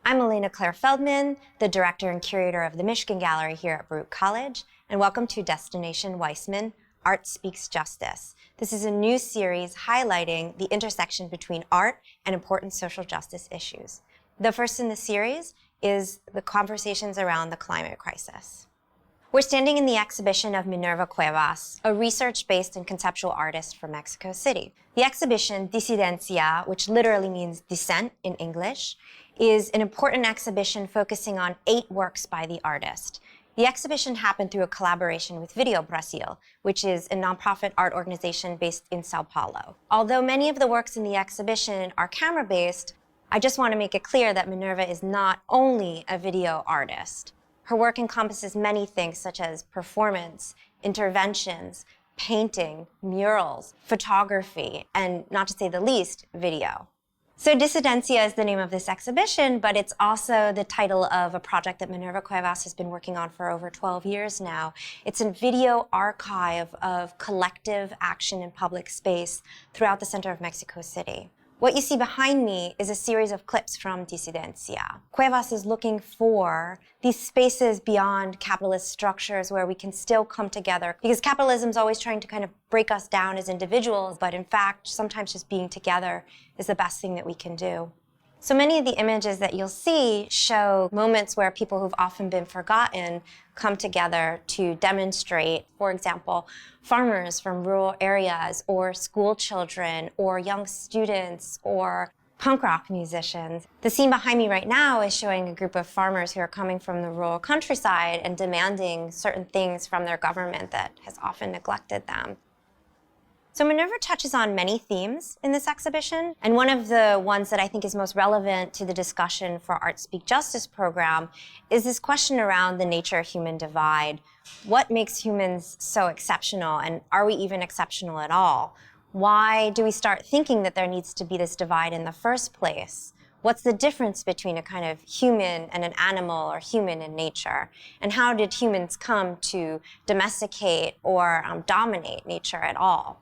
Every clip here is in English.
I'm Elena Claire Feldman, the director and curator of the Michigan Gallery here at Baruch College, and welcome to Destination Weissman, Art Speaks Justice. This is a new series highlighting the intersection between art and important social justice issues. The first in the series is the conversations around the climate crisis. We're standing in the exhibition of Minerva Cuevas, a research-based and conceptual artist from Mexico City. The exhibition, Disidencia, which literally means dissent in English, is an important exhibition focusing on 8 works by the artist. The exhibition happened through a collaboration with Video Brasil, which is a nonprofit art organization based in Sao Paulo. Although many of the works in the exhibition are camera-based, I just want to make it clear that Minerva is not only a video artist. Her work encompasses many things such as performance, interventions, painting, murals, photography, and not to say the least, video. So Disidencia is the name of this exhibition, but it's also the title of a project that Minerva Cuevas has been working on for over 12 years now. It's a video archive of collective action in public space throughout the center of Mexico City. What you see behind me is a series of clips from Disidencia. Cuevas is looking for these spaces beyond capitalist structures where we can still come together, because capitalism is always trying to kind of break us down as individuals, but in fact, sometimes just being together is the best thing that we can do. So many of the images that you'll see show moments where people who've often been forgotten come together to demonstrate, for example, farmers from rural areas, or school children, or young students, or punk rock musicians. The scene behind me right now is showing a group of farmers who are coming from the rural countryside and demanding certain things from their government that has often neglected them. So Minerva touches on many themes in this exhibition, and one of the ones that I think is most relevant to the discussion for Art Speak Justice program is this question around the nature-human divide. What makes humans so exceptional, and are we even exceptional at all? Why do we start thinking that there needs to be this divide in the first place? What's the difference between a kind of human and an animal, or human and nature? And how did humans come to domesticate or dominate nature at all?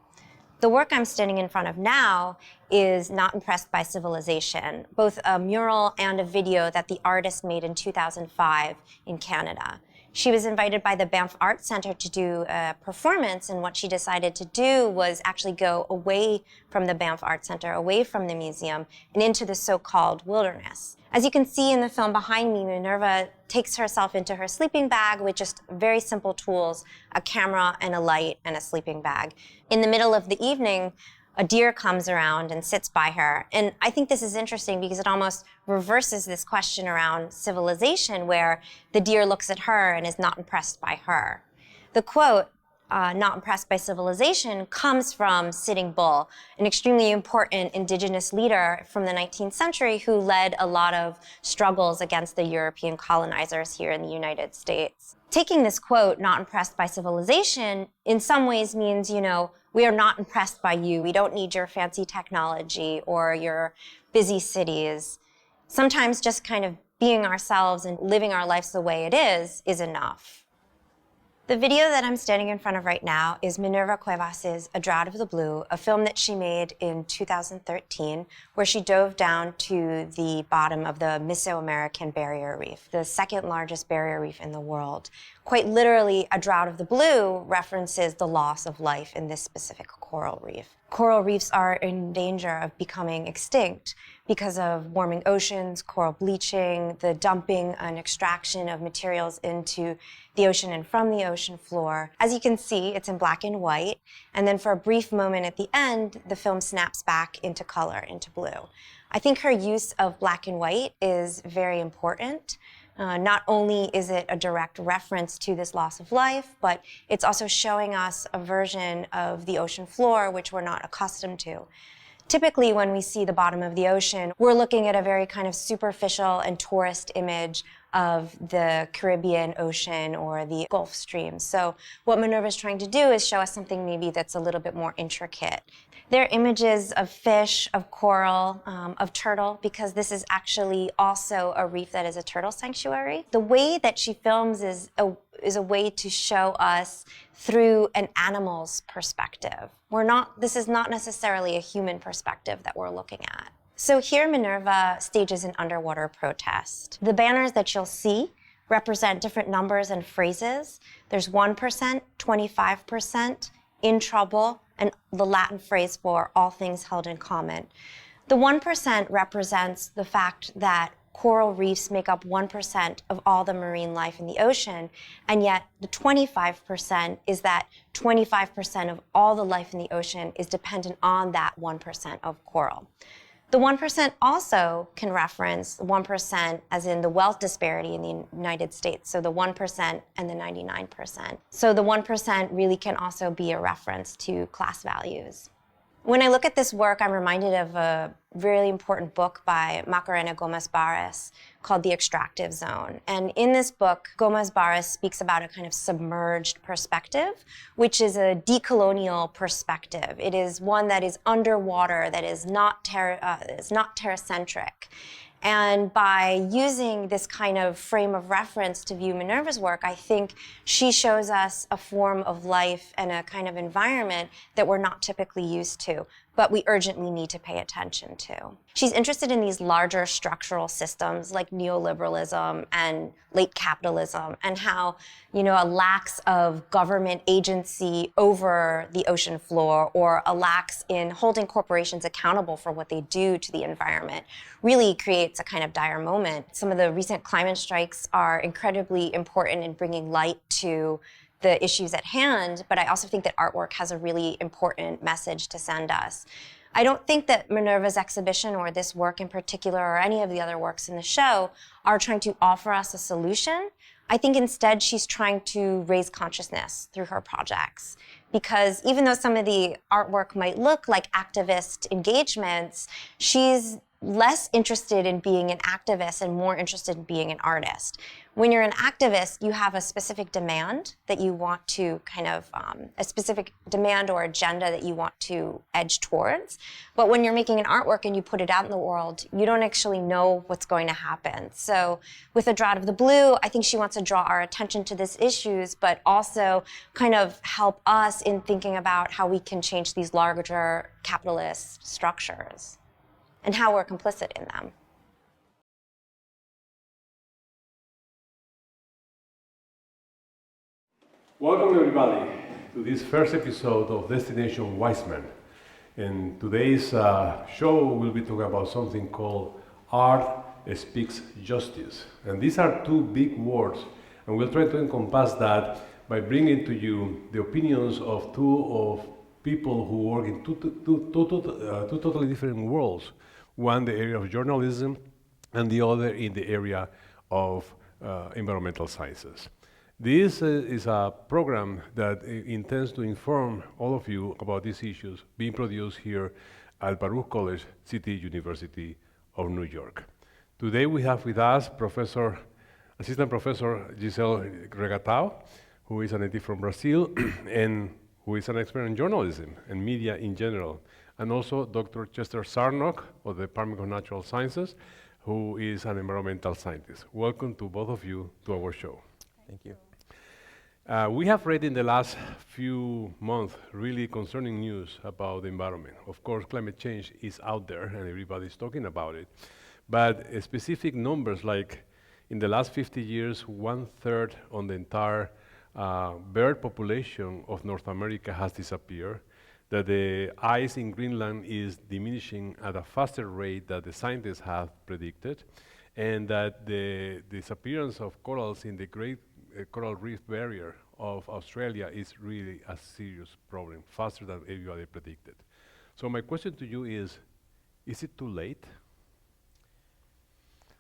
The work I'm standing in front of now is Not Impressed by Civilization, both a mural and a video that the artist made in 2005 in Canada. She was invited by the Banff Art Center to do a performance, and what she decided to do was actually go away from the Banff Art Center, away from the museum, and into the so-called wilderness. As you can see in the film behind me, Minerva takes herself into her sleeping bag with just very simple tools, a camera and a light and a sleeping bag. In the middle of the evening, a deer comes around and sits by her. And I think this is interesting because it almost reverses this question around civilization, where the deer looks at her and is not impressed by her. The quote, not impressed by civilization, comes from Sitting Bull, an extremely important indigenous leader from the 19th century who led a lot of struggles against the European colonizers here in the United States. Taking this quote, not impressed by civilization, in some ways means, we are not impressed by you. We don't need your fancy technology or your busy cities. Sometimes just kind of being ourselves and living our lives the way it is enough. The video that I'm standing in front of right now is Minerva Cuevas' A Drought of the Blue, a film that she made in 2013, where she dove down to the bottom of the Mesoamerican Barrier Reef, the second largest barrier reef in the world. Quite literally, A Drought of the Blue references the loss of life in this specific coral reef. Coral reefs are in danger of becoming extinct because of warming oceans, coral bleaching, the dumping and extraction of materials into the ocean and from the ocean floor. As you can see, it's in black and white, and then for a brief moment at the end, the film snaps back into color, into blue. I think her use of black and white is very important. Not only is it a direct reference to this loss of life, but it's also showing us a version of the ocean floor which we're not accustomed to. Typically, when we see the bottom of the ocean, we're looking at a very kind of superficial and tourist image of the Caribbean Ocean or the Gulf Stream. So what Minerva is trying to do is show us something maybe that's a little bit more intricate. They're images of fish, of coral, of turtle, because this is actually also a reef that is a turtle sanctuary. The way that she films is a way to show us through an animal's perspective. This is not necessarily a human perspective that we're looking at. So here Minerva stages an underwater protest. The banners that you'll see represent different numbers and phrases. There's 1%, 25%, in trouble, and the Latin phrase for all things held in common. The 1% represents the fact that coral reefs make up 1% of all the marine life in the ocean, and yet the 25% is that 25% of all the life in the ocean is dependent on that 1% of coral. The 1% also can reference 1% as in the wealth disparity in the United States, so the 1% and the 99%. So the 1% really can also be a reference to class values. When I look at this work, I'm reminded of a really important book by Macarena Gómez Barres called The Extractive Zone. And in this book, Gómez Barres speaks about a kind of submerged perspective, which is a decolonial perspective. It is one that is underwater, that is not terracentric. And by using this kind of frame of reference to view Minerva's work, I think she shows us a form of life and a kind of environment that we're not typically used to, but we urgently need to pay attention to. She's interested in these larger structural systems like neoliberalism and late capitalism, and how, a lack of government agency over the ocean floor, or a lack in holding corporations accountable for what they do to the environment, really creates a kind of dire moment. Some of the recent climate strikes are incredibly important in bringing light to the issues at hand, but I also think that artwork has a really important message to send us. I don't think that Minerva's exhibition or this work in particular or any of the other works in the show are trying to offer us a solution. I think instead she's trying to raise consciousness through her projects. Because even though some of the artwork might look like activist engagements, she's less interested in being an activist and more interested in being an artist. When you're an activist, you have a specific demand that you want to a specific demand or agenda that you want to edge towards. But when you're making an artwork and you put it out in the world, you don't actually know what's going to happen. So with A Draught of the Blue, I think she wants to draw our attention to these issues, but also kind of help us in thinking about how we can change these larger capitalist structures and how we're complicit in them. Welcome everybody to this first episode of Destination Weissman. In today's show, we'll be talking about something called Art Speaks Justice. And these are two big words, and we'll try to encompass that by bringing to you the opinions of two people who work in two totally different worlds. One, the area of journalism, and the other in the area of environmental sciences. This is a program that intends to inform all of you about these issues being produced here at Baruch College, City University of New York. Today we have with us Assistant Professor Gisele Regatao, who is a native from Brazil and who is an expert in journalism and media in general, and also Dr. Chester Zarnoch of the Department of Natural Sciences, who is an environmental scientist. Welcome to both of you to our show. Thank you. We have read in the last few months really concerning news about the environment. Of course, climate change is out there and everybody's talking about it. But specific numbers like in the last 50 years, 1/3 on the entire bird population of North America has disappeared, that the ice in Greenland is diminishing at a faster rate than the scientists have predicted, and that the disappearance of corals in the Great Coral Reef Barrier of Australia is really a serious problem, faster than everybody predicted. So my question to you is it too late?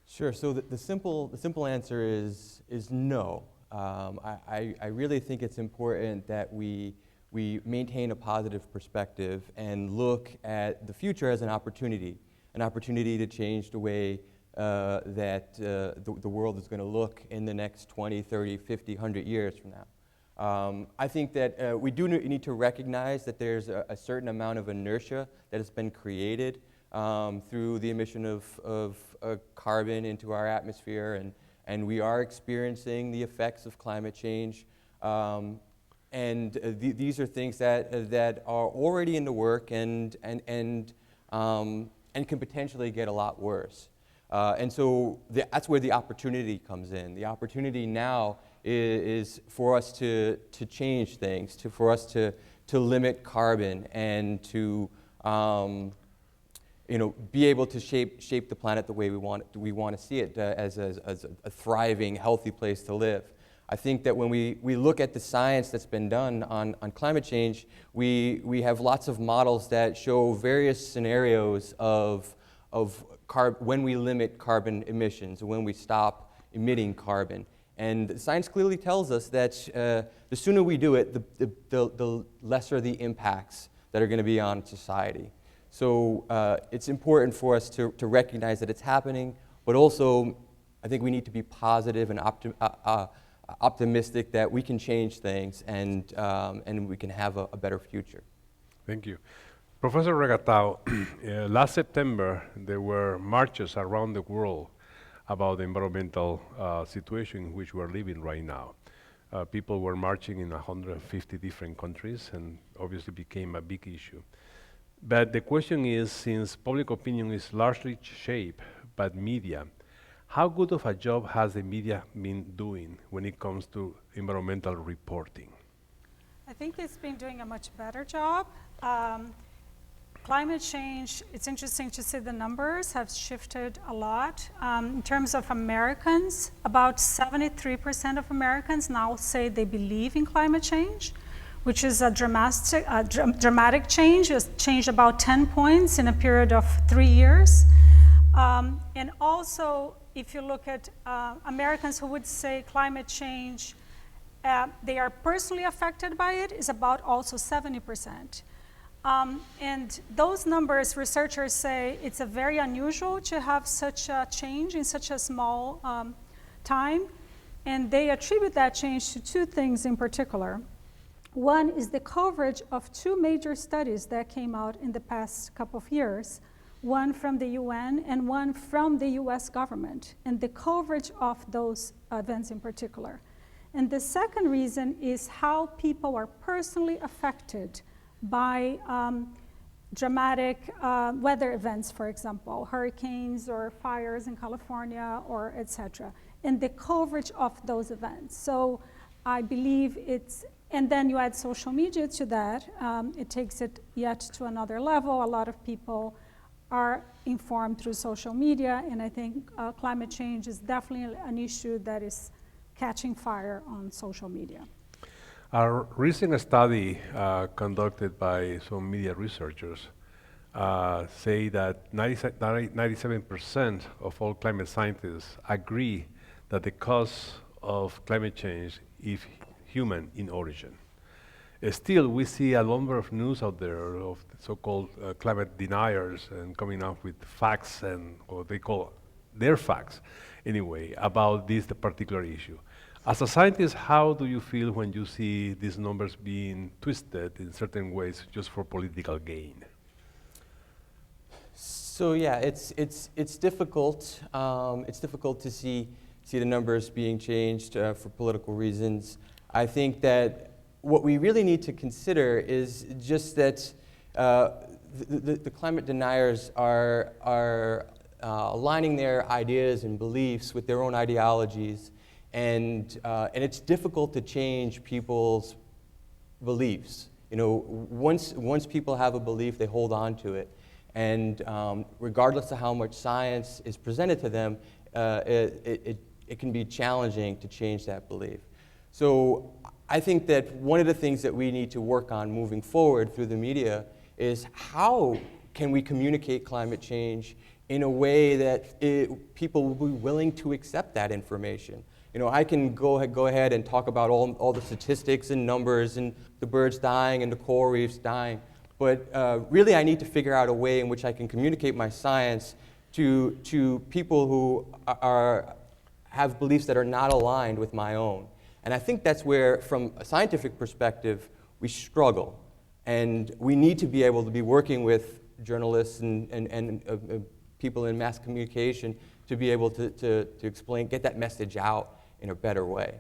Sure. So the simple answer is no. I really think it's important that we we maintain a positive perspective and look at the future as an opportunity to change the way that the world is going to look in the next 20, 30, 50, 100 years from now. I think that we do need to recognize that there's a certain amount of inertia that has been created through the emission of carbon into our atmosphere, and we are experiencing the effects of climate change. These are things that are already in the work and can potentially get a lot worse. So that's where the opportunity comes in. The opportunity now is for us to change things, for us to limit carbon and to be able to shape the planet the way we want to see it as a thriving, healthy place to live. I think that when we look at the science that's been done on climate change, we have lots of models that show various scenarios of when we limit carbon emissions, when we stop emitting carbon. And science clearly tells us that the sooner we do it, the lesser the impacts that are going to be on society. So it's important for us to recognize that it's happening, but also I think we need to be positive and optimistic that we can change things and we can have a better future. Thank you. Professor Regatao, last September there were marches around the world about the environmental situation in which we're living right now. People were marching in 150 different countries and obviously became a big issue. But the question is, since public opinion is largely shaped by media, how good of a job has the media been doing when it comes to environmental reporting? I think it's been doing a much better job. Climate change, it's interesting to see the numbers have shifted a lot. In terms of Americans, about 73% of Americans now say they believe in climate change, which is a dramatic change. It's changed about 10 points in a period of 3 years. And also, if you look at Americans who would say climate change, they are personally affected by it, is about also 70%. And those numbers, researchers say it's a very unusual to have such a change in such a small time. And they attribute that change to two things in particular. One is the coverage of two major studies that came out in the past couple of years, one from the UN and one from the US government, and the coverage of those events in particular. And the second reason is how people are personally affected by dramatic weather events, for example, hurricanes or fires in California, or et cetera, and the coverage of those events. So I believe it's, and then you add social media to that, it takes it yet to another level. A lot of people are informed through social media, and I think climate change is definitely an issue that is catching fire on social media. A recent study conducted by some media researchers say that 97% of all climate scientists agree that the cause of climate change is human in origin. Still, we see a number of news out there of so-called climate deniers and coming up with facts, and what they call their facts anyway, about this particular issue. As a scientist, how do you feel when you see these numbers being twisted in certain ways just for political gain? So yeah, it's difficult. It's difficult to see the numbers being changed for political reasons. I think that what we really need to consider is just that the climate deniers are aligning their ideas and beliefs with their own ideologies. And it's difficult to change people's beliefs. You know, once people have a belief, they hold on to it. And regardless of how much science is presented to them, it can be challenging to change that belief. So I think that one of the things that we need to work on moving forward through the media is how can we communicate climate change in a way that people will be willing to accept that information. I can go ahead and talk about all the statistics and numbers and the birds dying and the coral reefs dying, but really I need to figure out a way in which I can communicate my science to people who have beliefs that are not aligned with my own. And I think that's where, from a scientific perspective, we struggle. And we need to be able to be working with journalists and people in mass communication to be able to explain, get that message out in a better way.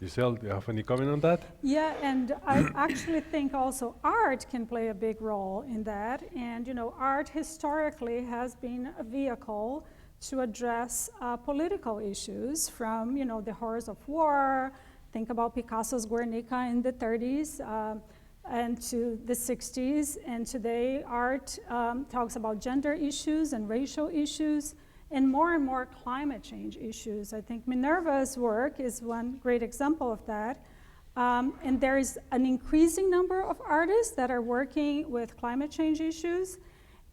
Gisele, do you have any comment on that? Yeah, and I actually think also art can play a big role in that. And art historically has been a vehicle to address political issues, from the horrors of war. Think about Picasso's Guernica in the 30s and to the 60s. And today art talks about gender issues and racial issues, and more climate change issues. I think Minerva's work is one great example of that. And there is an increasing number of artists that are working with climate change issues.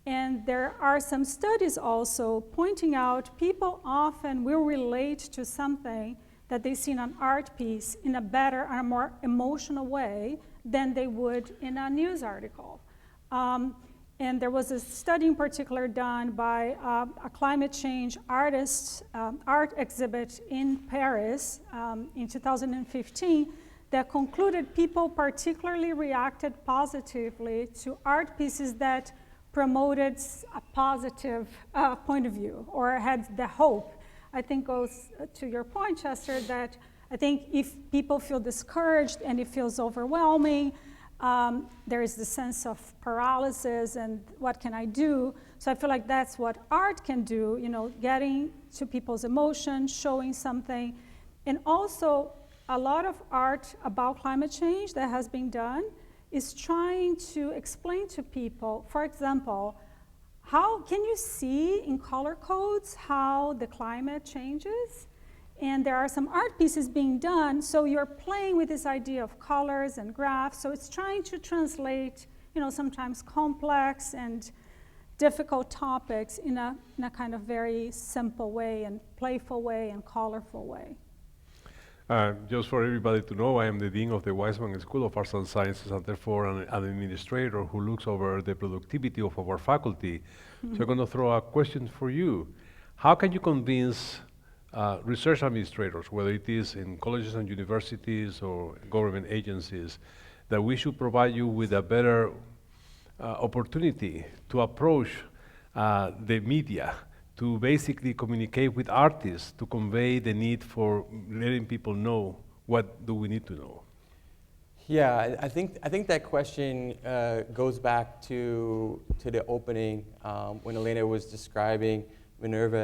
And there are some studies also pointing out people often will relate to something that they see in an art piece in a better and a more emotional way than they would in a news article. And there was a study in particular done by a climate change artist art exhibit in Paris in 2015 that concluded people particularly reacted positively to art pieces that promoted a positive point of view or had the hope. I think goes to your point, Chester, that I think if people feel discouraged and it feels overwhelming, there is the sense of paralysis and what can I do? So I feel like that's what art can do, getting to people's emotions, showing something. And also a lot of art about climate change that has been done is trying to explain to people, for example, how can you see in color codes how the climate changes? And there are some art pieces being done, so you're playing with this idea of colors and graphs. So it's trying to translate, sometimes complex and difficult topics in a kind of very simple way and playful way and colorful way. Just for everybody to know, I am the Dean of the Weissman School of Arts and Sciences, and therefore an administrator who looks over the productivity of our faculty. Mm-hmm. So I'm going to throw a question for you. How can you convince research administrators, whether it is in colleges and universities or government agencies, that we should provide you with a better opportunity to approach the media, to basically communicate with artists, to convey the need for letting people know what do we need to know? Yeah, I think that question goes back to the opening when Elena was describing Minerva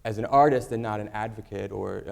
as an artist and not an advocate or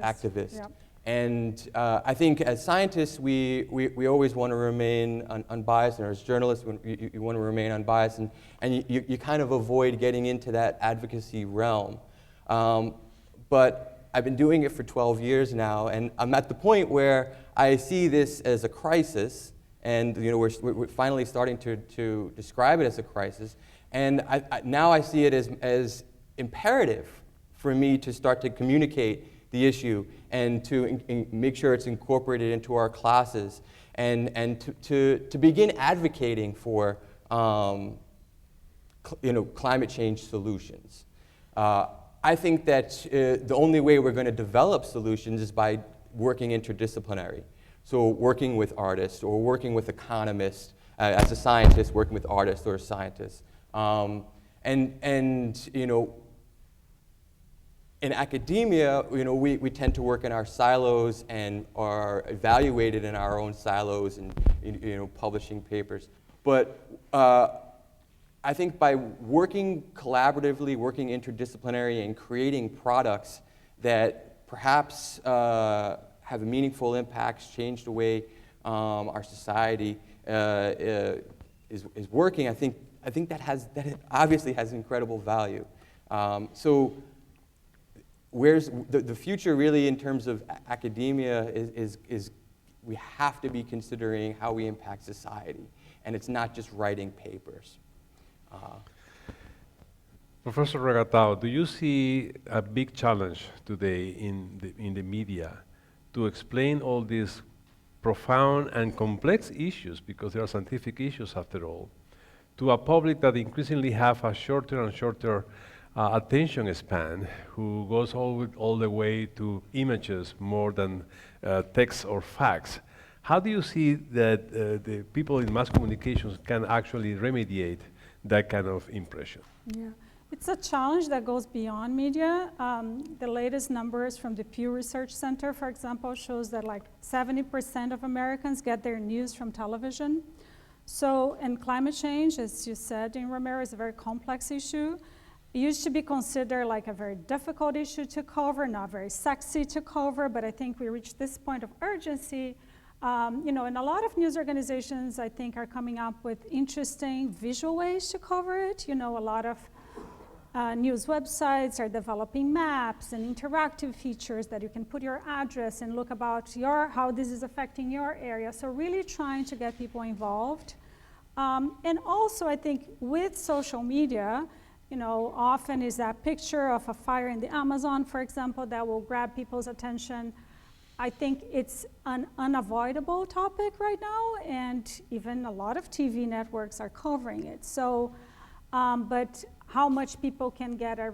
activist. Yep. And I think as scientists, we always want to remain unbiased, and as journalists, you want to remain unbiased, and you kind of avoid getting into that advocacy realm. But I've been doing it for 12 years now, and I'm at the point where I see this as a crisis, and we're finally starting to describe it as a crisis, and now I see it as imperative for me to start to communicate the issue and to make sure it's incorporated into our classes and to begin advocating for climate change solutions. I think that the only way we're going to develop solutions is by working interdisciplinary. So working with artists or working with economists, as a scientist, working with artists or a scientist. In academia, we tend to work in our silos and are evaluated in our own silos and publishing papers. But I think by working collaboratively, working interdisciplinary, and creating products that perhaps have meaningful impacts, change the way our society is working, I think that obviously has incredible value. So where's the future really in terms of academia is we have to be considering how we impact society, and it's not just writing papers. Professor Regatao, do you see a big challenge today in the media to explain all these profound and complex issues, because they are scientific issues after all, to a public that increasingly have a shorter and shorter attention span, who goes all the way to images more than text or facts? How do you see that the people in mass communications can actually remediate that kind of impression? Yeah, it's a challenge that goes beyond media. The latest numbers from the Pew Research Center, for example, shows that like 70% of Americans get their news from television. So, and climate change, as you said, Dean Romero, is a very complex issue. It used to be considered like a very difficult issue to cover, not very sexy to cover, but I think we reached this point of urgency. And a lot of news organizations, I think, are coming up with interesting visual ways to cover it. A lot of news websites are developing maps and interactive features that you can put your address and look about how this is affecting your area. So really trying to get people involved. And also, I think with social media, often is that picture of a fire in the Amazon, for example, that will grab people's attention. I think it's an unavoidable topic right now, and even a lot of TV networks are covering it. So, but how much people can get a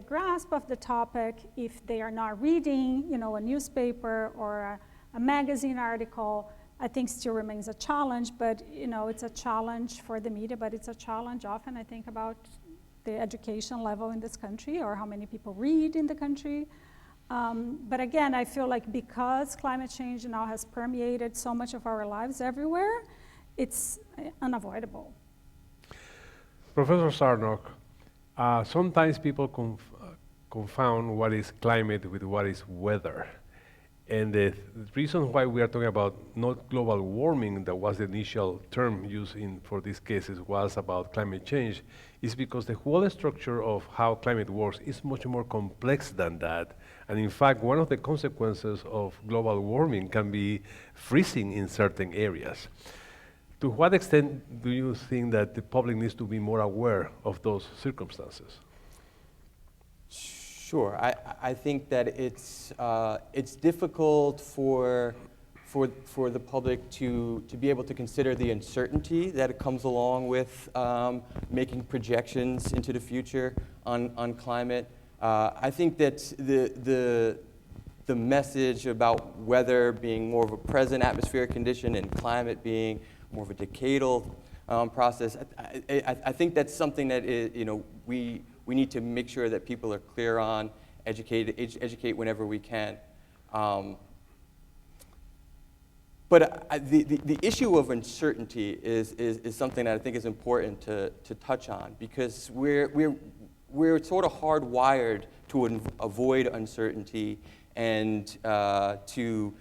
grasp of the topic if they are not reading, a newspaper or a magazine article, I think still remains a challenge. But it's a challenge for the media, but it's a challenge often, I think, about the education level in this country or how many people read in the country. But again, I feel like because climate change now has permeated so much of our lives everywhere, it's unavoidable. Professor Zarnoch, sometimes people confound what is climate with what is weather. And the reason why we are talking about not global warming, that was the initial term used for these cases, was about climate change, is because the whole structure of how climate works is much more complex than that. And in fact, one of the consequences of global warming can be freezing in certain areas. To what extent do you think that the public needs to be more aware of those circumstances? Sure. I think that it's difficult for the public to be able to consider the uncertainty that comes along with making projections into the future on climate. I think that the message about weather being more of a present atmospheric condition and climate being more of a decadal process, I think that's something that we need to make sure that people are clear on, educate whenever we can. But the issue of uncertainty is something that I think is important to touch on, because we're sort of hardwired to avoid uncertainty and to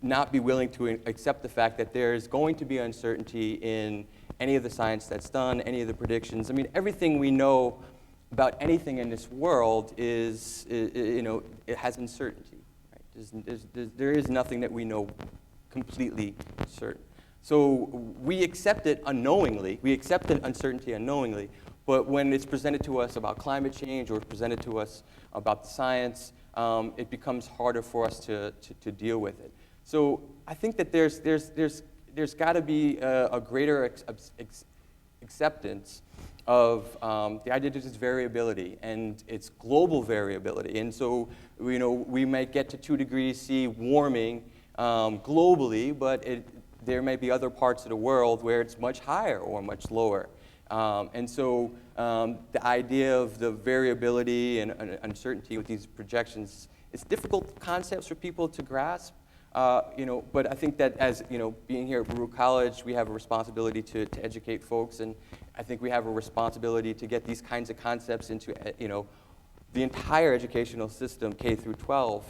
not be willing to accept the fact that there's going to be uncertainty in any of the science that's done, any of the predictions. I mean, everything we know about anything in this world it has uncertainty. Right? There is nothing that we know completely certain. So we accept it unknowingly. We accept the uncertainty unknowingly. But when it's presented to us about climate change or presented to us about the science, it becomes harder for us to deal with it. So I think that there's got to be a greater acceptance of the idea that there's variability, and it's global variability. And so we might get to 2 degrees C warming globally, but there may be other parts of the world where it's much higher or much lower. And so the idea of the variability and uncertainty with these projections, it's difficult concepts for people to grasp. But I think that as being here at Baruch College, we have a responsibility to educate folks, and I think we have a responsibility to get these kinds of concepts into the entire educational system, K through 12.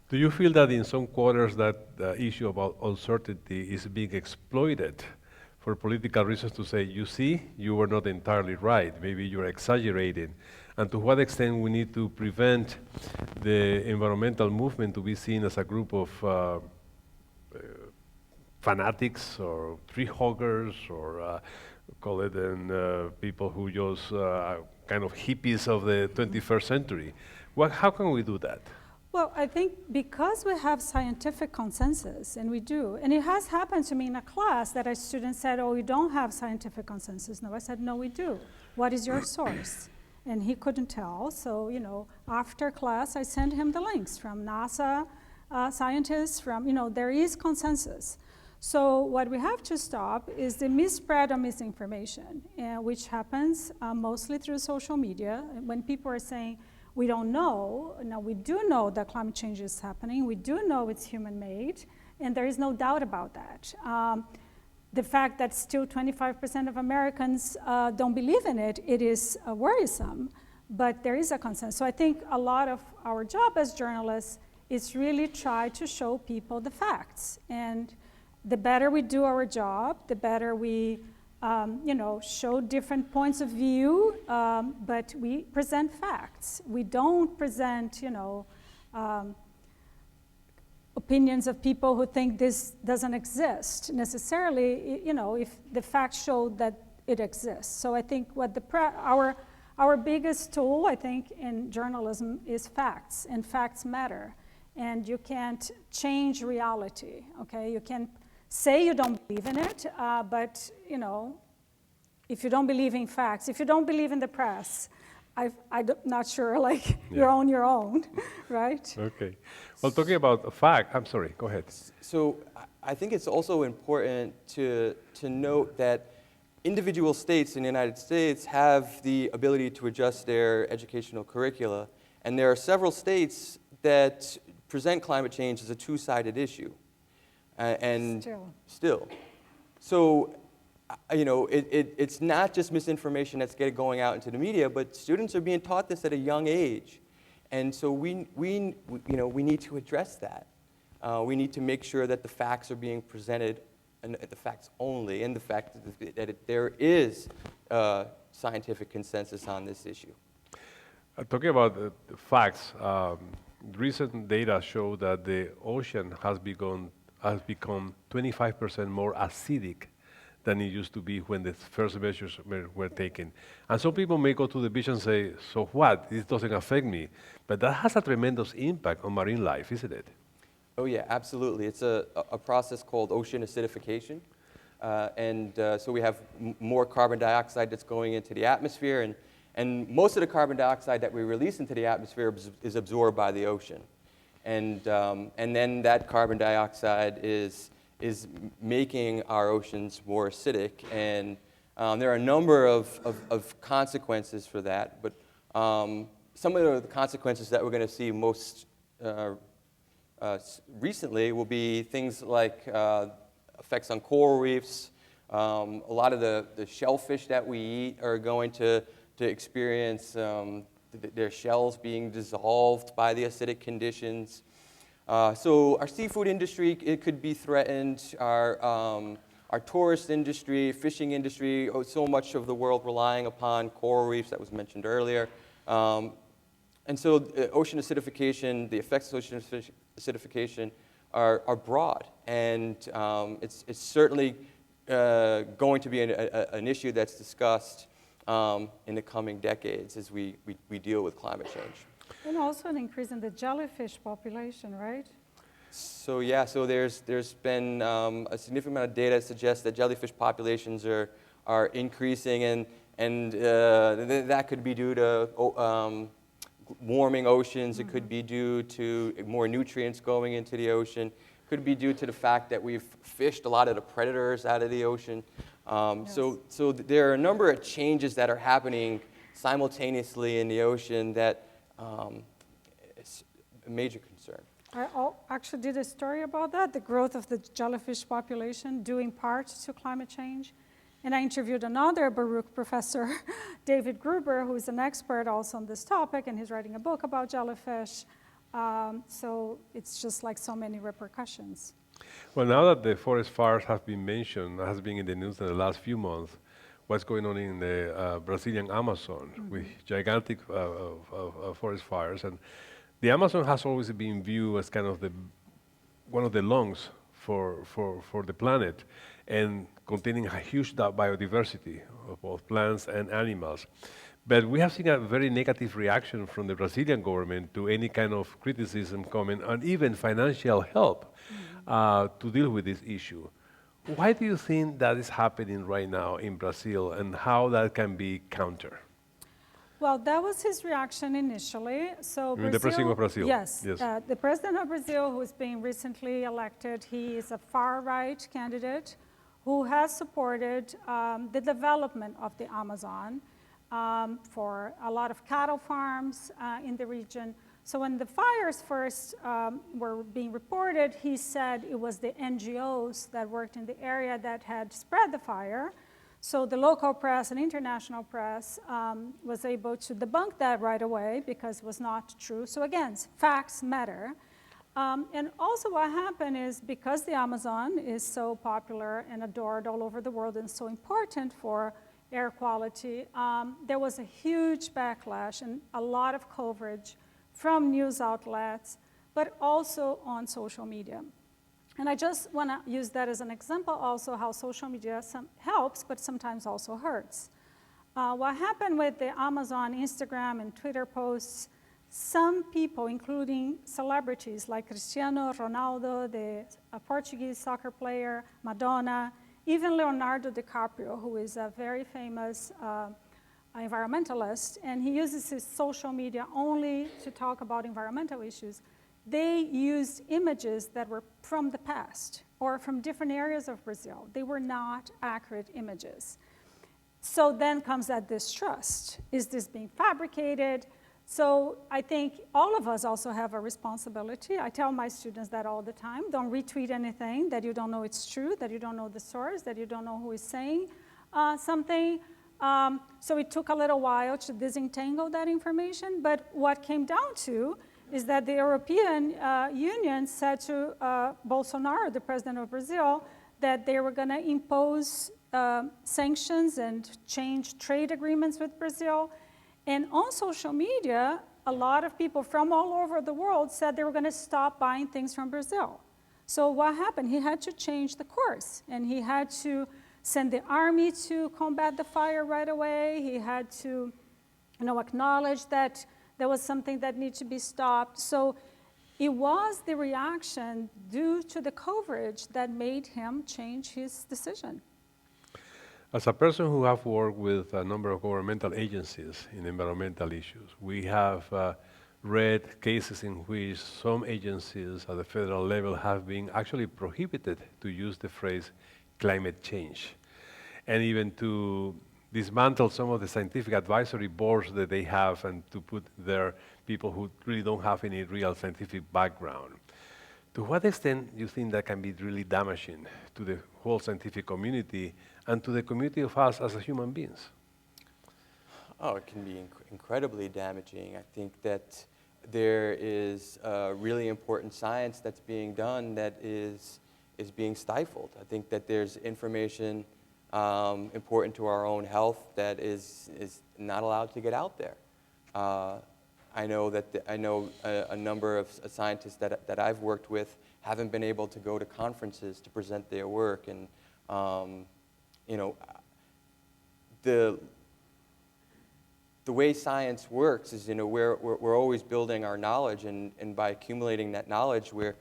Do you feel that in some quarters that the issue about uncertainty is being exploited for political reasons to say, you see, you were not entirely right, maybe you're exaggerating? And to what extent we need to prevent the environmental movement to be seen as a group of fanatics or tree hoggers or call it, and people who just kind of hippies of the 21st century. How can we do that? Well, I think because we have scientific consensus, and we do, and it has happened to me in a class that a student said, oh, you don't have scientific consensus. No, I said, no, we do. What is your source? And he couldn't tell, so, you know, after class, I sent him the links from NASA scientists, from, you know, there is consensus. So what we have to stop is the misspread of misinformation, which happens mostly through social media. When people are saying, we don't know. Now, we do know that climate change is happening. We do know it's human-made, and there is no doubt about that. The fact that still 25% of Americans don't believe in it, it is worrisome, but there is a consensus. So I think a lot of our job as journalists is really try to show people the facts. And the better we do our job, the better we you know, show different points of view, but we present facts. We don't present, you know, opinions of people who think this doesn't exist necessarily, you know, if the facts show that it exists. So I think what our biggest tool, I think, in journalism is facts, and facts matter. And you can't change reality, okay? You can say you don't believe in it, but, you know, if you don't believe in facts, if you don't believe in the press, I'm not sure, like, you're on your own, right? Okay. Well, talking about fact, I'm sorry, go ahead. So I think it's also important to note that individual states in the United States have the ability to adjust their educational curricula, and there are several states that present climate change as a two-sided issue. And still. So, you know, it's not just misinformation that's going out into the media, but students are being taught this at a young age. And so we need to address that. We need to make sure that the facts are being presented, and the facts only, and the fact that there is scientific consensus on this issue. Talking about the facts, recent data show that the ocean has become 25% more acidic than it used to be when the first measures were taken. And some people may go to the beach and say, so what? This doesn't affect me. But that has a tremendous impact on marine life, isn't it? Oh yeah, absolutely. It's a process called ocean acidification. So we have more carbon dioxide that's going into the atmosphere, and most of the carbon dioxide that we release into the atmosphere is absorbed by the ocean. And then that carbon dioxide is making our oceans more acidic. And there are a number of consequences for that. But some of the consequences that we're going to see most recently will be things like effects on coral reefs. A lot of the shellfish that we eat are going to experience their shells being dissolved by the acidic conditions. So our seafood industry, it could be threatened. Our tourist industry, fishing industry, so much of the world relying upon coral reefs that was mentioned earlier. And so ocean acidification, the effects of ocean acidification are broad. And it's certainly going to be an issue that's discussed in the coming decades as we deal with climate change. And also an increase in the jellyfish population, right? So yeah, so there's been a significant amount of data that suggests that jellyfish populations are increasing, and that could be due to warming oceans. It could be due to more nutrients going into the ocean. It could be due to the fact that we've fished a lot of the predators out of the ocean. Yes. So there are a number of changes that are happening simultaneously in the ocean that is a major concern. I actually did a story about that, the growth of the jellyfish population due in part to climate change. And I interviewed another Baruch professor, David Gruber, who is an expert also on this topic, and he's writing a book about jellyfish. So it's just like so many repercussions. Well, now that the forest fires have been mentioned, has been in the news in the last few months, what's going on in the Brazilian Amazon with gigantic forest fires. And the Amazon has always been viewed as kind of one of the lungs for the planet. And containing a huge biodiversity of both plants and animals. But we have seen a very negative reaction from the Brazilian government to any kind of criticism coming, and even financial help to deal with this issue. Why do you think that is happening right now in Brazil, and how that can be countered? Well, that was his reaction initially. So The president of Brazil? Yes. Yes. The president of Brazil, who is being recently elected, he is a far-right candidate who has supported the development of the Amazon for a lot of cattle farms in the region. So when the fires first were being reported, he said it was the NGOs that worked in the area that had spread the fire. So the local press and international press was able to debunk that right away because it was not true. So again, facts matter. And also what happened is because the Amazon is so popular and adored all over the world and so important for air quality, there was a huge backlash and a lot of coverage from news outlets, but also on social media. And I just want to use that as an example also how social media helps, but sometimes also hurts. What happened with the Amazon, Instagram, and Twitter posts, some people, including celebrities like Cristiano Ronaldo, the Portuguese soccer player, Madonna, even Leonardo DiCaprio, who is a very famous environmentalist, and he uses his social media only to talk about environmental issues. They used images that were from the past or from different areas of Brazil. They were not accurate images. So then comes that distrust. Is this being fabricated? So I think all of us also have a responsibility. I tell my students that all the time. Don't retweet anything that you don't know it's true, that you don't know the source, that you don't know who is saying something. So it took a little while to disentangle that information. But what came down to is that the European Union said to Bolsonaro, the president of Brazil, that they were going to impose sanctions and change trade agreements with Brazil. And on social media, a lot of people from all over the world said they were going to stop buying things from Brazil. So what happened? He had to change the course, and he had to send the army to combat the fire right away. He had to, acknowledge that there was something that needed to be stopped. So it was the reaction due to the coverage that made him change his decision. As a person who have worked with a number of governmental agencies in environmental issues, we have read cases in which some agencies at the federal level have been actually prohibited to use the phrase climate change, and even to dismantle some of the scientific advisory boards that they have and to put there people who really don't have any real scientific background. To what extent do you think that can be really damaging to the whole scientific community and to the community of us as human beings? Oh, it can be incredibly damaging. I think that there is really important science that's being done that is being stifled. I think that there's information important to our own health that is not allowed to get out there. I know a number of scientists that I've worked with haven't been able to go to conferences to present their work, and the way science works is we're always building our knowledge, and by accumulating that knowledge, we're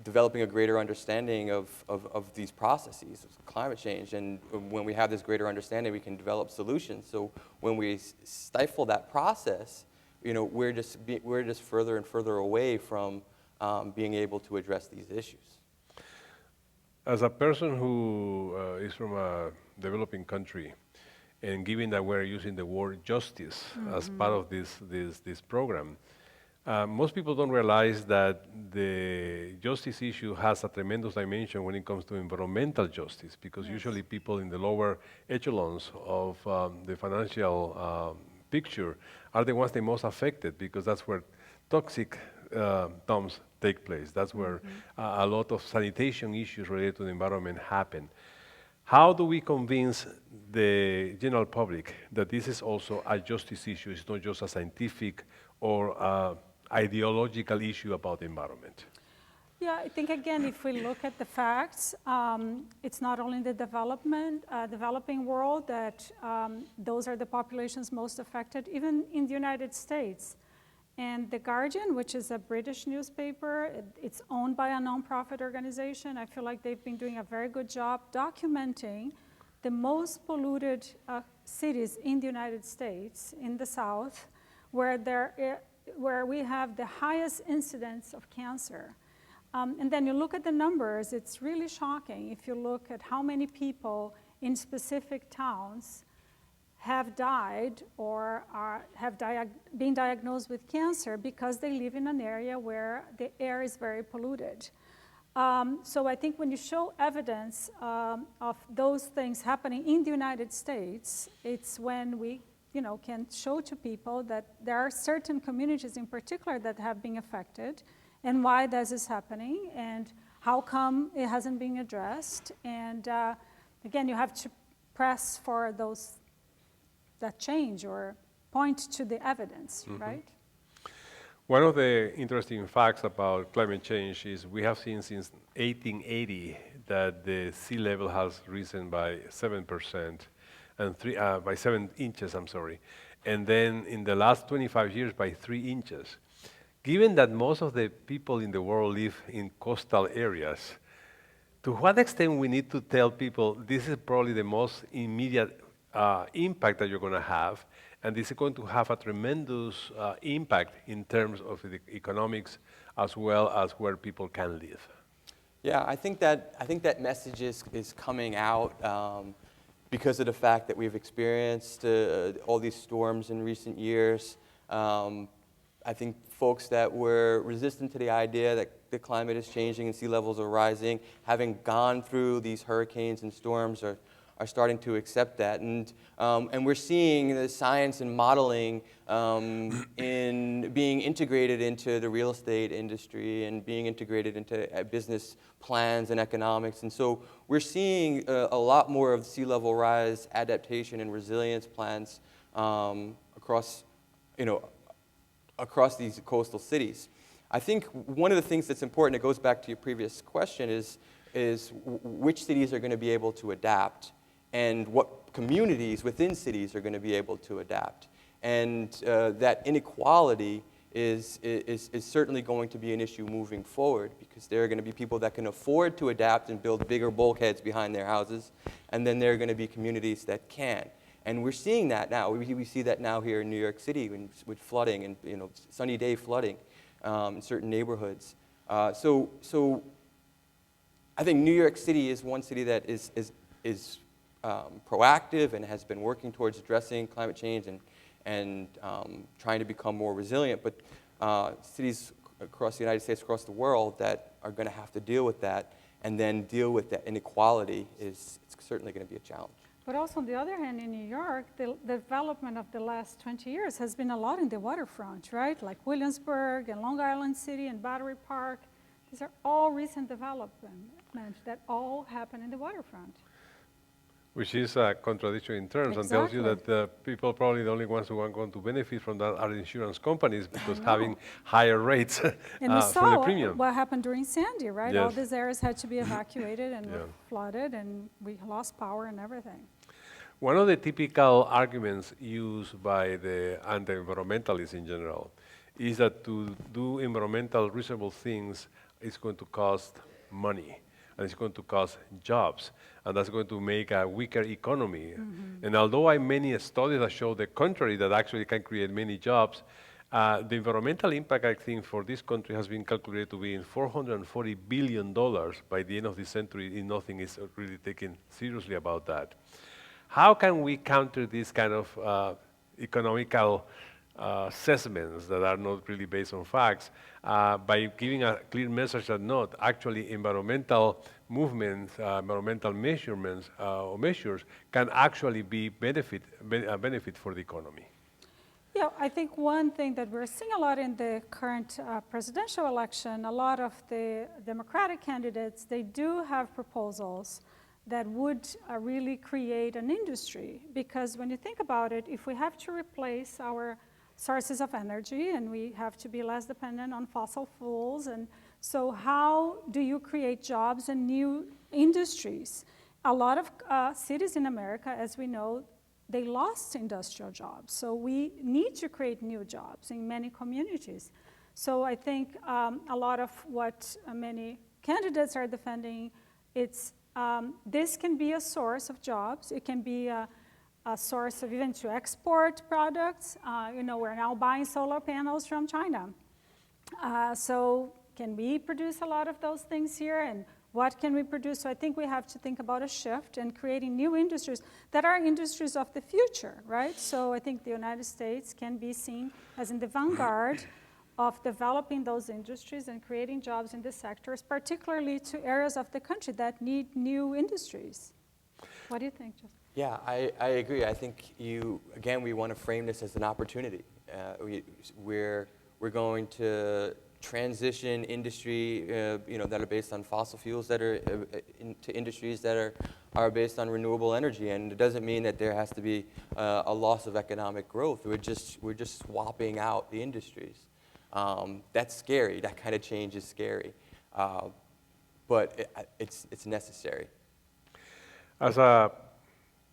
developing a greater understanding of these processes of climate change. And when we have this greater understanding, we can develop solutions. So when we stifle that process, we're just further and further away from being able to address these issues. As a person who is from a developing country, and given that we're using the word justice as part of this program, most people don't realize that the justice issue has a tremendous dimension when it comes to environmental justice, because usually people in the lower echelons of the financial picture are the ones the most affected, because that's where toxic dumps take place. That's where a lot of sanitation issues related to the environment happen. How do we convince the general public that this is also a justice issue? It's not just a scientific or ideological issue about the environment? Yeah, I think again, if we look at the facts, it's not only the developing world that those are the populations most affected, even in the United States. And The Guardian, which is a British newspaper, it's owned by a nonprofit organization. I feel like they've been doing a very good job documenting the most polluted cities in the United States, in the South, where we have the highest incidence of cancer. And then you look at the numbers, it's really shocking if you look at how many people in specific towns have died or have been diagnosed with cancer because they live in an area where the air is very polluted. So I think when you show evidence of those things happening in the United States, it's when we can show to people that there are certain communities in particular that have been affected, and why this is happening, and how come it hasn't been addressed. And again, you have to press for that change or point to the evidence, right? One of the interesting facts about climate change is we have seen since 1880 that the sea level has risen by 7% and by 7 inches, and then in the last 25 years by 3 inches. Given that most of the people in the world live in coastal areas, to what extent we need to tell people this is probably the most immediate impact that you're going to have, and this is going to have a tremendous impact in terms of the economics as well as where people can live? Yeah, I think that message is coming out because of the fact that we've experienced all these storms in recent years. I think folks that were resistant to the idea that the climate is changing and sea levels are rising, having gone through these hurricanes and storms, are starting to accept that. And we're seeing the science and modeling in being integrated into the real estate industry and being integrated into business plans and economics. And so we're seeing a lot more of sea level rise adaptation and resilience plans across these coastal cities. I think one of the things that's important, it goes back to your previous question, is which cities are going to be able to adapt and what communities within cities are going to be able to adapt. And that inequality is certainly going to be an issue moving forward, because there are going to be people that can afford to adapt and build bigger bulkheads behind their houses, and then there are going to be communities that can't. And we're seeing that now. We see that now here in New York City with flooding and sunny day flooding in certain neighborhoods. So I think New York City is one city that is proactive and has been working towards addressing climate change and trying to become more resilient. But cities across the United States, across the world, that are going to have to deal with that and then deal with that inequality it's certainly going to be a challenge. But also, on the other hand, in New York, the development of the last 20 years has been a lot in the waterfront, right? Like Williamsburg and Long Island City and Battery Park. These are all recent developments that all happen in the waterfront. Which is a contradiction in terms, and tells you that the people, probably the only ones who are going to benefit from that are insurance companies, because having higher rates and we for the saw premium. what happened during Sandy, right? Yes. All these areas had to be evacuated and were flooded, and we lost power and everything. One of the typical arguments used by the anti-environmentalists in general is that to do environmental reasonable things is going to cost money, and it's going to cost jobs, and that's going to make a weaker economy. And although many studies that show the contrary, that actually can create many jobs, the environmental impact, I think, for this country has been calculated to be in $440 billion by the end of this century, and nothing is really taken seriously about that. How can we counter this kind of economical assessments that are not really based on facts by giving a clear message that not actually environmental movements, environmental measurements or measures can actually be a benefit for the economy? Yeah, I think one thing that we're seeing a lot in the current presidential election, a lot of the Democratic candidates, they do have proposals that would really create an industry. Because when you think about it, if we have to replace our sources of energy and we have to be less dependent on fossil fuels, and So how do you create jobs and new industries? A lot of cities in America, as we know, they lost industrial jobs. So we need to create new jobs in many communities. So I think a lot of what many candidates are defending, it's this can be a source of jobs. It can be a source of even to export products. We're now buying solar panels from China. So can we produce a lot of those things here? And what can we produce? So I think we have to think about a shift and creating new industries that are industries of the future, right? So I think the United States can be seen as in the vanguard of developing those industries and creating jobs in the sectors, particularly to areas of the country that need new industries. What do you think, Justin? Yeah, I agree. I think we want to frame this as an opportunity. We're going to transition industry, that are based on fossil fuels that are into industries that are based on renewable energy, and it doesn't mean that there has to be a loss of economic growth. We're just swapping out the industries. That's scary. That kind of change is scary, but it's necessary. As a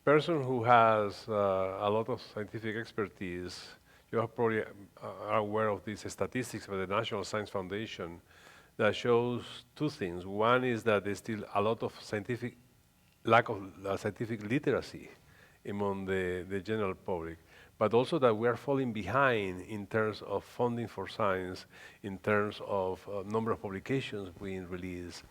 person who has a lot of scientific expertise, you are probably are aware of these statistics of the National Science Foundation that shows two things. One is that there's still a lot of lack of scientific literacy among the general public, but also that we are falling behind in terms of funding for science, in terms of number of publications being released,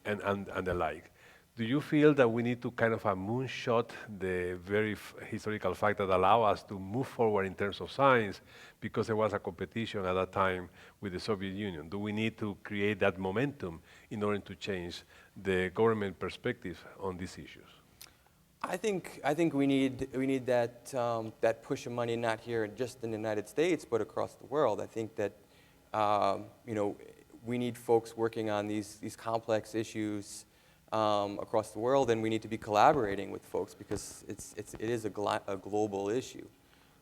and the like. Do you feel that we need to kind of moonshot the very historical fact that allow us to move forward in terms of science because there was a competition at that time with the Soviet Union? Do we need to create that momentum in order to change the government perspective on these issues? I think we need that push of money, not here just in the United States, but across the world. I think that we need folks working on these complex issues across the world, and we need to be collaborating with folks because it is a global issue.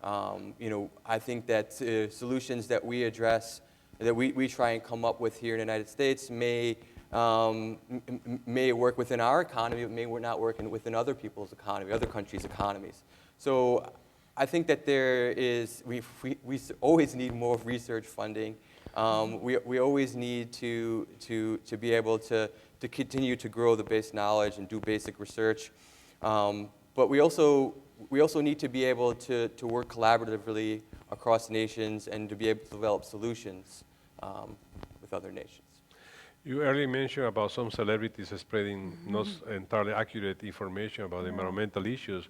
I think that solutions that we address, that we try and come up with here in the United States may work within our economy, but may not work within other people's economy, other countries' economies. So I think that we always need more research funding. We always need to be able to continue to grow the base knowledge and do basic research. But we also need to be able to work collaboratively across nations and to be able to develop solutions with other nations. You earlier mentioned about some celebrities spreading not entirely accurate information about environmental issues.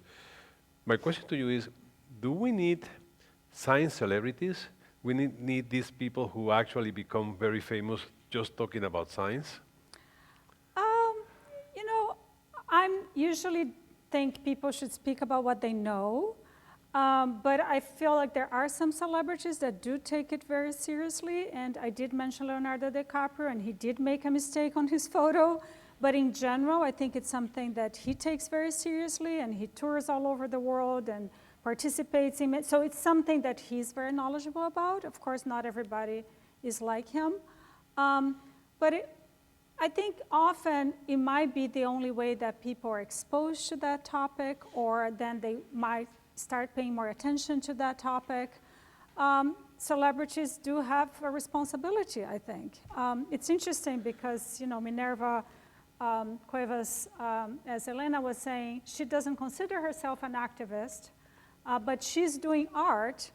My question to you is, do we need science celebrities? We need these people who actually become very famous just talking about science? I usually think people should speak about what they know, but I feel like there are some celebrities that do take it very seriously, and I did mention Leonardo DiCaprio, and he did make a mistake on his photo, but in general, I think it's something that he takes very seriously, and he tours all over the world and participates in it, so it's something that he's very knowledgeable about. Of course, not everybody is like him, but I think often it might be the only way that people are exposed to that topic, or then they might start paying more attention to that topic. Celebrities do have a responsibility, I think. It's interesting because, Minerva Cuevas, as Elena was saying, she doesn't consider herself an activist, but she's doing art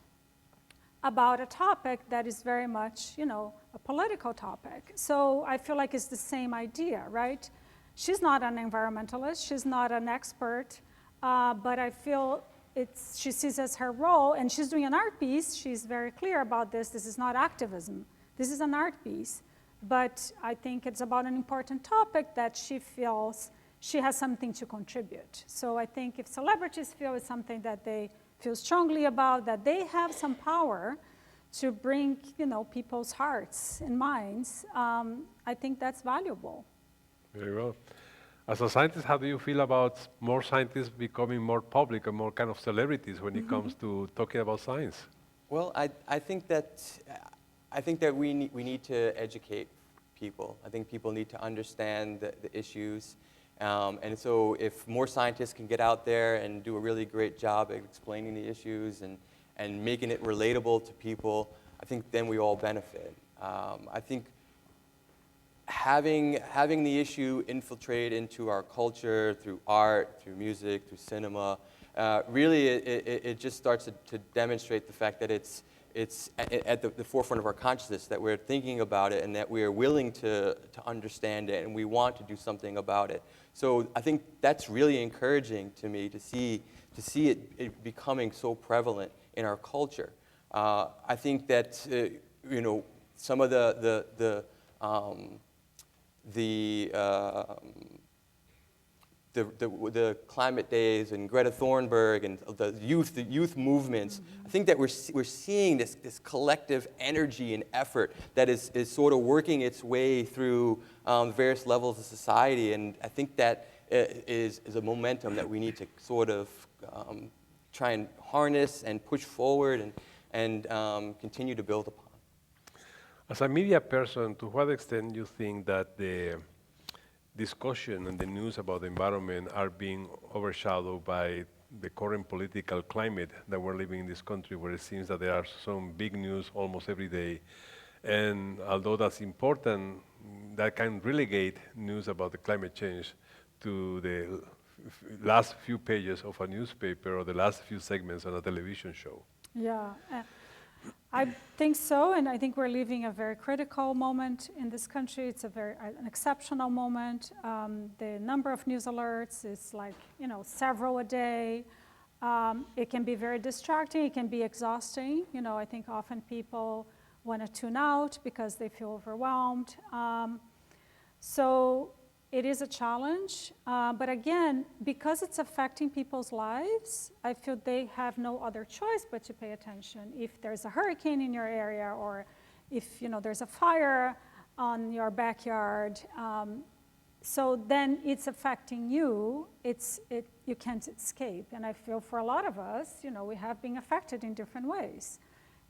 about a topic that is very much, a political topic. So I feel like it's the same idea, right? She's not an environmentalist, she's not an expert, but I feel she sees as her role, and she's doing an art piece. She's very clear about this. This is not activism. This is an art piece. But I think it's about an important topic that she feels she has something to contribute. So I think if celebrities feel it's something that they feel strongly about, that they have some power to bring, people's hearts and minds, I think that's valuable. Very well. As a scientist, how do you feel about more scientists becoming more public and more kind of celebrities when it comes to talking about science? Well, I think that we need to educate people. I think people need to understand the issues. And so if more scientists can get out there and do a really great job at explaining the issues and making it relatable to people, I think then we all benefit. I think having the issue infiltrate into our culture through art, through music, through cinema, really it just starts to demonstrate the fact that it's at the forefront of our consciousness, that we're thinking about it and that we are willing to understand it and we want to do something about it. So I think that's really encouraging to me to see it becoming so prevalent in our culture. I think that some of the climate days and Greta Thunberg and the youth movements, I think that we're seeing this collective energy and effort that is sort of working its way through various levels of society, and I think that is a momentum that we need to sort of try and harness and push forward and continue to build upon. As a media person, to what extent do you think that the discussion and the news about the environment are being overshadowed by the current political climate that we're living in this country, where it seems that there are some big news almost every day? And although that's important, that can relegate news about the climate change to the last few pages of a newspaper or the last few segments on a television show. Yeah. I think so, and I think we're living a very critical moment in this country. It's an exceptional moment. The number of news alerts is like, several a day. It can be very distracting. It can be exhausting. I think often people want to tune out because they feel overwhelmed. So it is a challenge, but again, because it's affecting people's lives, I feel they have no other choice but to pay attention. If there's a hurricane in your area, or if there's a fire on your backyard, so then it's affecting you. You can't escape. And I feel for a lot of us, we have been affected in different ways.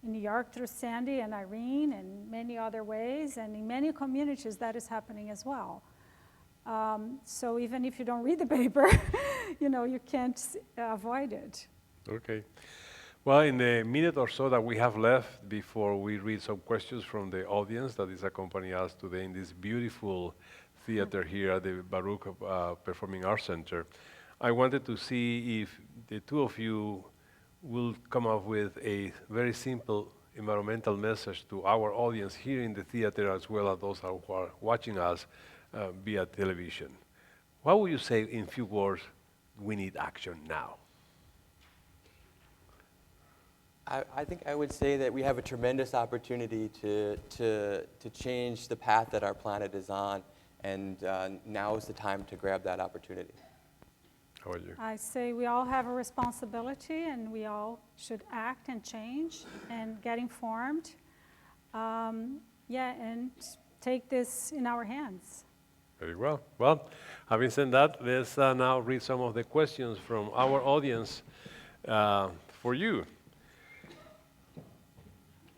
In New York through Sandy and Irene, and many other ways, and in many communities that is happening as well. So even if you don't read the paper, you can't avoid it. Okay. Well, in the minute or so that we have left before we read some questions from the audience that is accompanying us today in this beautiful theater here at the Baruch Performing Arts Center, I wanted to see if the two of you will come up with a very simple environmental message to our audience here in the theater, as well as those who are watching us via television. What would you say in few words? We need action now. I think I would say that we have a tremendous opportunity to change the path that our planet is on, and now is the time to grab that opportunity. How are you? I say we all have a responsibility, and we all should act and change and get informed. And take this in our hands. Very well. Well, having said that, let's now read some of the questions from our audience for you.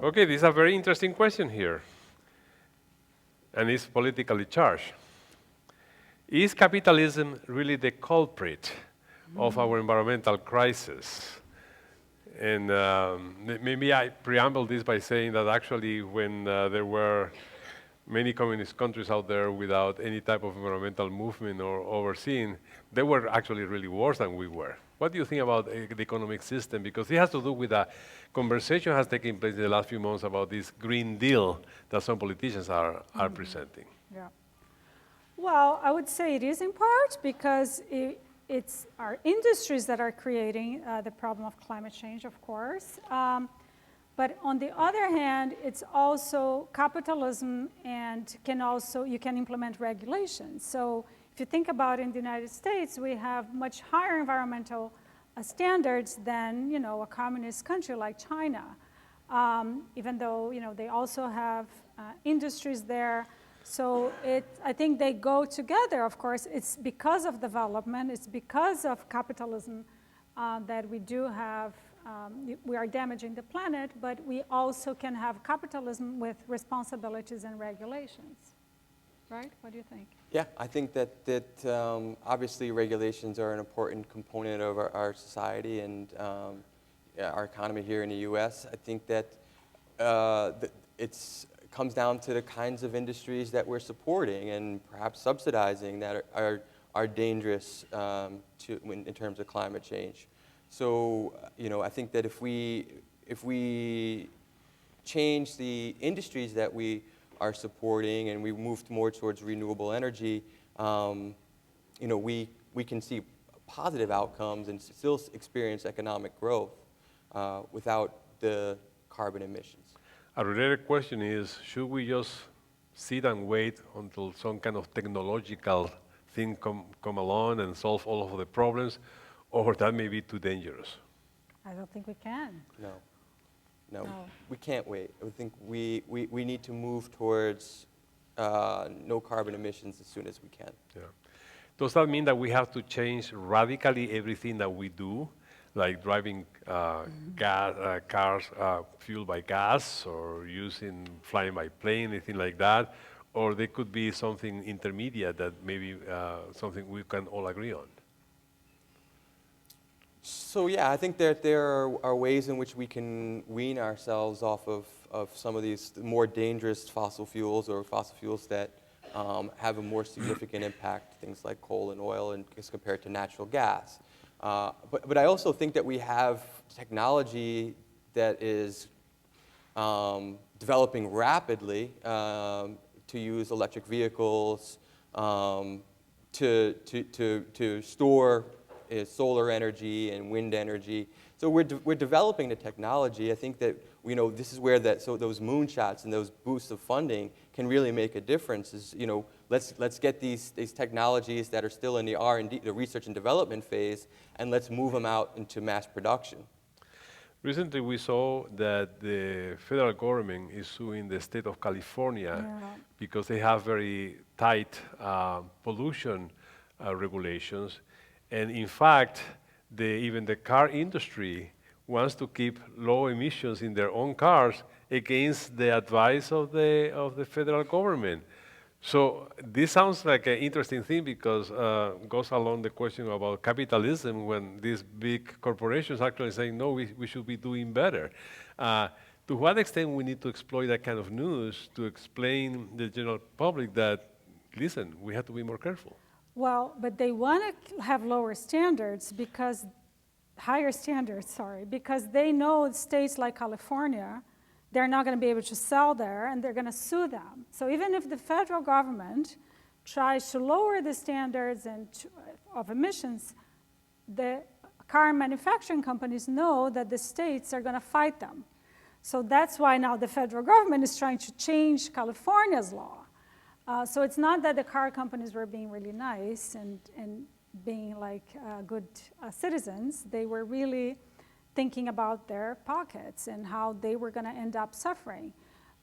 Okay, this is a very interesting question here, and it's politically charged. Is capitalism really the culprit of our environmental crisis? And maybe I preamble this by saying that actually when there were many communist countries out there without any type of environmental movement or overseeing, they were actually really worse than we were. What do you think about the economic system? Because it has to do with a conversation has taken place in the last few months about this Green Deal that some politicians are presenting. Yeah. Well, I would say it is in part because it's our industries that are creating the problem of climate change, of course. But on the other hand, it's also capitalism, and you can implement regulations. So if you think about in the United States, we have much higher environmental standards than a communist country like China, even though they also have industries there. So I think they go together. Of course, it's because of development, it's because of capitalism that we do have. We are damaging the planet, but we also can have capitalism with responsibilities and regulations. right? What do you think? Yeah, I think that obviously regulations are an important component of our society and our economy here in the U.S. I think that it comes down to the kinds of industries that we're supporting and perhaps subsidizing that are dangerous in terms of climate change. So, I think that if we change the industries that we are supporting and we move more towards renewable energy, we can see positive outcomes and still experience economic growth without the carbon emissions. A related question is, should we just sit and wait until some kind of technological thing come along and solve all of the problems, or that may be too dangerous? I don't think we can. No, we can't wait. I think we need to move towards no carbon emissions as soon as we can. Yeah. Does that mean that we have to change radically everything that we do, like driving cars fueled by gas, or flying by plane, anything like that? Or there could be something intermediate that maybe something we can all agree on? So yeah, I think that there are ways in which we can wean ourselves off of some of these more dangerous fossil fuels or fossil fuels that have a more significant impact, things like coal and oil as compared to natural gas. But I also think that we have technology that is developing rapidly to use electric vehicles, to store solar energy and wind energy. So we're developing the technology. I think that this is where those moonshots and those boosts of funding can really make a difference. Let's get these technologies that are still in the R&D, the research and development phase, and let's move them out into mass production. Recently, we saw that the federal government is suing the state of California because they have very tight pollution regulations. And in fact, even the car industry wants to keep low emissions in their own cars against the advice of the federal government. So this sounds like an interesting thing because goes along the question about capitalism when these big corporations actually saying, no, we should be doing better. To what extent we need to exploit that kind of news to explain the general public that, listen, we have to be more careful? Well, but they want to have higher standards, because they know states like California, they're not going to be able to sell there, and they're going to sue them. So even if the federal government tries to lower the standards of emissions, the car manufacturing companies know that the states are going to fight them. So that's why now the federal government is trying to change California's law. So it's not that the car companies were being really nice and being like good citizens. They were really thinking about their pockets and how they were going to end up suffering.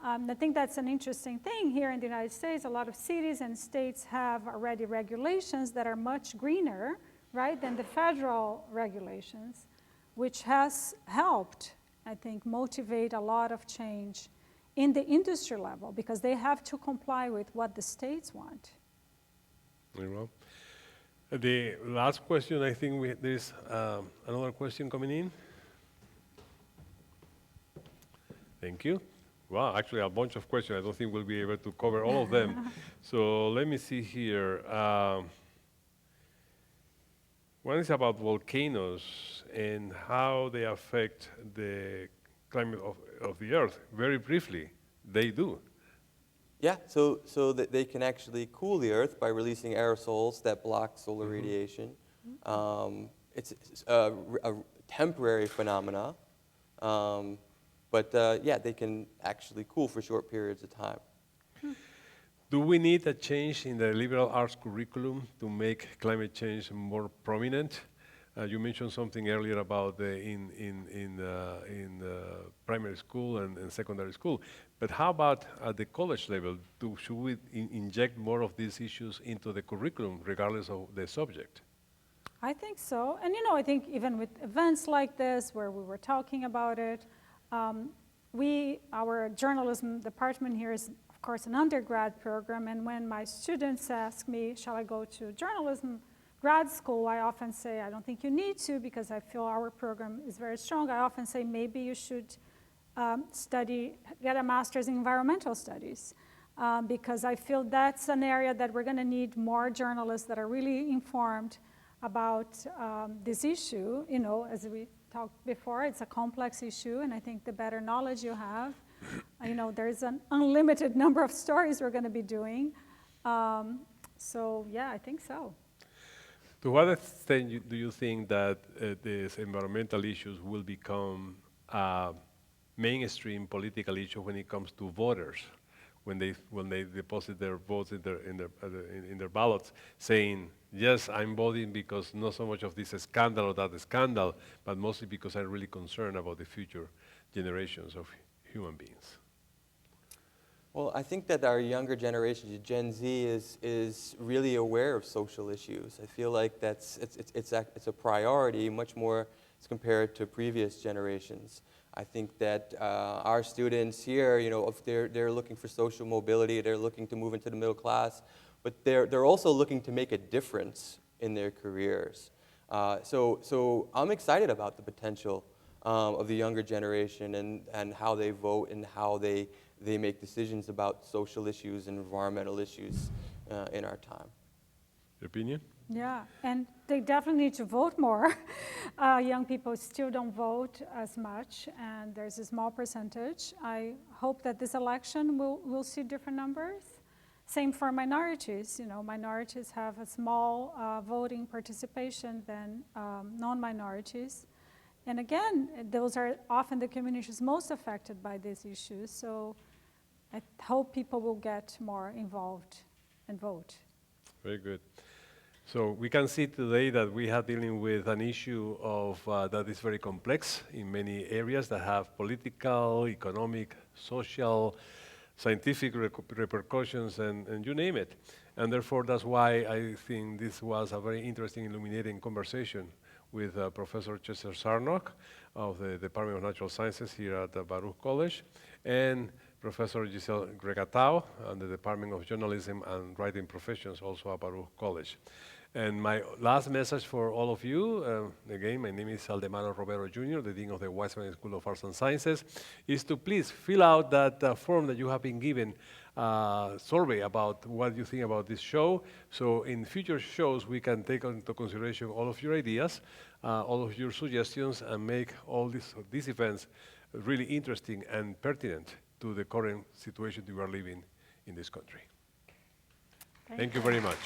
I think that's an interesting thing here in the United States. A lot of cities and states have already regulations that are much greener, right, than the federal regulations, which has helped, I think, motivate a lot of change in the industry level because they have to comply with what the states want. Very well. The last question, I think there's another question coming in. Thank you. Wow, actually a bunch of questions. I don't think we'll be able to cover all of them. So let me see here. One is about volcanoes and how they affect the climate of the Earth. Very briefly, they do. Yeah, so that they can actually cool the Earth by releasing aerosols that block solar radiation. It's a temporary phenomena, but yeah, they can actually cool for short periods of time. Do we need a change in the liberal arts curriculum to make climate change more prominent? You mentioned something earlier about in primary school and secondary school, but how about at the college level? Should we inject more of these issues into the curriculum, regardless of the subject? I think so, and I think even with events like this, where we were talking about it, our journalism department here is of course, an undergrad program, and when my students ask me, shall I go to journalism grad school, I often say, I don't think you need to, because I feel our program is very strong. I often say, maybe you should get a master's in environmental studies, because I feel that's an area that we're going to need more journalists that are really informed about this issue. You know, as we talked before, it's a complex issue, and I think the better knowledge you have, you know, there's an unlimited number of stories we're going to be doing. So yeah, I think so. To what extent do you think that these environmental issues will become mainstream political issue when it comes to voters, when they deposit their votes in their ballots, saying, yes, I'm voting because not so much of this scandal or that scandal, but mostly because I'm really concerned about the future generations of human beings? Well, I think that our younger generation, Gen Z, is really aware of social issues. I feel like it's a priority, much more as compared to previous generations. I think that our students here, you know, if they're looking for social mobility, they're looking to move into the middle class, but they're also looking to make a difference in their careers. So I'm excited about the potential of the younger generation and how they vote and how they make decisions about social issues and environmental issues in our time. Your opinion? Yeah, and they definitely need to vote more. Young people still don't vote as much, and there's a small percentage. I hope that this election will see different numbers. Same for minorities. You know, minorities have a small voting participation than non-minorities. And again, those are often the communities most affected by these issues. So I hope people will get more involved and vote. Very good. So we can see today that we are dealing with an issue of that is very complex in many areas that have political, economic, social, scientific repercussions, and you name it. And therefore, that's why I think this was a very interesting, illuminating conversation with Professor Cesar Zarnoch of the Department of Natural Sciences here at the Baruch College, and Professor Gisele Regatao on the Department of Journalism and Writing Professions, also at Baruch College. And my last message for all of you, again, my name is Aldermaro Romero Jr., the Dean of the Weissman School of Arts and Sciences, is to please fill out that form that you have been given, survey about what you think about this show. So in future shows, we can take into consideration all of your ideas, all of your suggestions, and make all these events really interesting and pertinent to the current situation we are living in this country. Thank you very much.